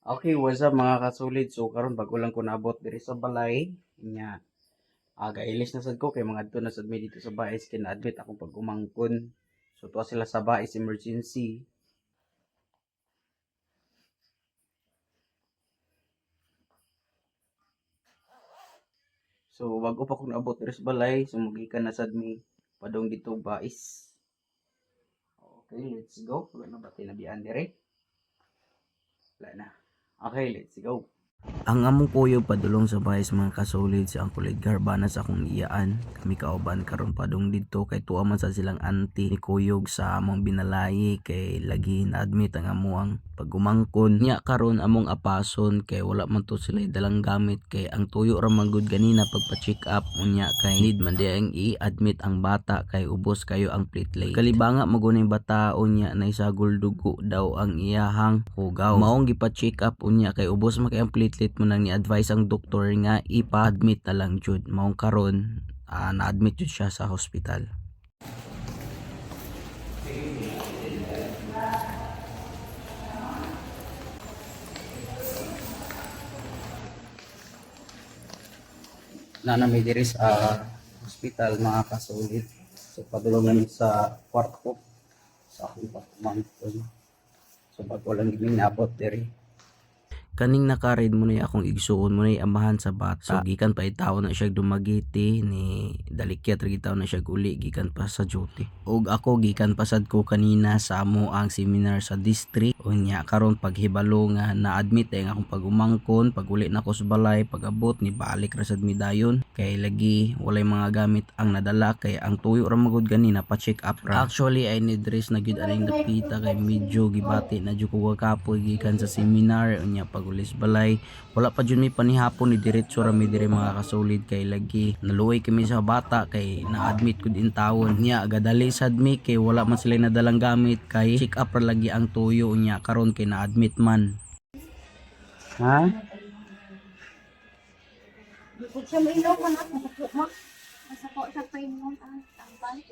Okay, what's up mga kasulid? So karon bago lang ko naabot diri sa balay nya gailis na sad ko kay mga adto na sad mi dito sa bahay kay na-admit akong pag-umangkon. So tuwa sila sa bahay is emergency. So bago pa ko naabot diri sa balay, sumugikan na sad mi padong dito bais. Okay, let's go. Wala na ba tinabian dire? Wala na. Okay, let's go. Ang among kuyo padulong sa bahay sa mga kasulid sa ang kulit garbana sa akong iyaan. Kami kauban karon padung dito kay tuwa man sa silang auntie ni kuyog sa among binalayi kay lagi na admit ang amuang pagumangkon nya karon among apason kay wala man to sila dalang gamit kay ang tuyo ra man gud ganina pagpa-check up unya kay need man di ang i-admit ang bata kay ubos kayo ang platelet. Kalibanga magunay bata unya na isagol dugo daw ang iyahang hugaw. Maong gipa-check up unya kay ubos man kay ang platelet mo nang ni-advise ang doktor nga ipa-admit na lang jud. Maong karon na-admit jud siya sa hospital. Na may diri sa hospital mga kasulid. So padulong namin sa kwarto sa akong pagmangkon. So bago lang gid naabot diri. Kaning nakaread mo na akong igsuon mo na amahan sa bata. So gikan pa itaw na siya dumagiti ni dalikyat ra gitaw na siya uli gikan pa sa duty. Ug ako gikan pasad ko kanina sa amo ang seminar sa district. Unya karon paghibalo nga na-admit ang akong pagumangkon, paguli na ko sa balay, pagabot ni balik ra sad mi dayon kay lagi walay mga gamit ang nadala kay ang tuyo ra magud ganina pa check up ra. Actually I need rest na gyud aning dapita kay medyo gibati na jud ko kapoy gikan sa seminar unya pagulis balay wala pa jud mi panihapon ni diretso ra mi dire mga kasulid kay lagi naluoy kami sa bata kay na-admit gud in tawon nya gadali sad mi kay wala man sila nadalang gamit kay check up ra lagi ang tuyo unya karon kay na-admit man. Ha? Bukod siya mainom man at nasapo mo. Nasapo sa premium ang tambal.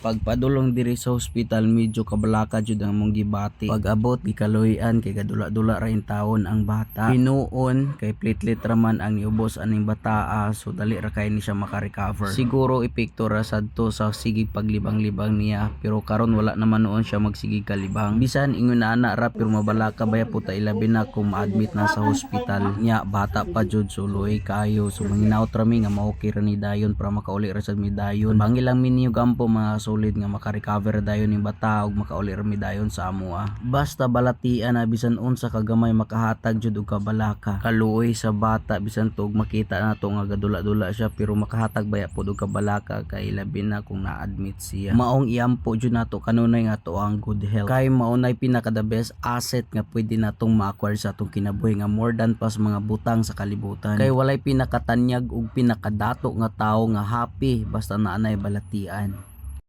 Pagpadulong diri sa hospital medyo kabalaka jud ang mong gibati. Pag-abot gikaloy-an kay gadula-dula ra in taon ang bata. Pinuon kay platelet ra man ang niubos aning bataa so dali ra kay ni siya maka-recover. Siguro epekto ra sadto sa sigig paglibang-libang niya pero karon wala naman noon siya magsigig kalibang. Bisan ingon na ana ra pero mabalaka baya puta ilabi na kung ma-admit na sa hospital. Nya bata pa jud so luoy kayo so manginaot ra mi nga maokey ra ni dayon para makauli ra sad mi dayon. Bangilang miniyog ampo mga solid nga maka-recover dayon ning bata ug makauli ra mi dayon sa amoa. Basta balatian na bisan unsa kagamay makahatag jud og kabalaka. Kaluoy sa bata bisan tug makita nato nga gadula-dula siya pero makahatag baya pud og kabalaka kay labi na kung na-admit siya. Maong iampo jud nato kanunay nga to ang good health. Kay maunay pinaka the best asset nga pwede natong ma-acquire sa atong kinabuhi nga more than pas mga butang sa kalibutan. Kay walay pinakatanyag ug pinakadato nga tawo nga happy basta naanay balatian.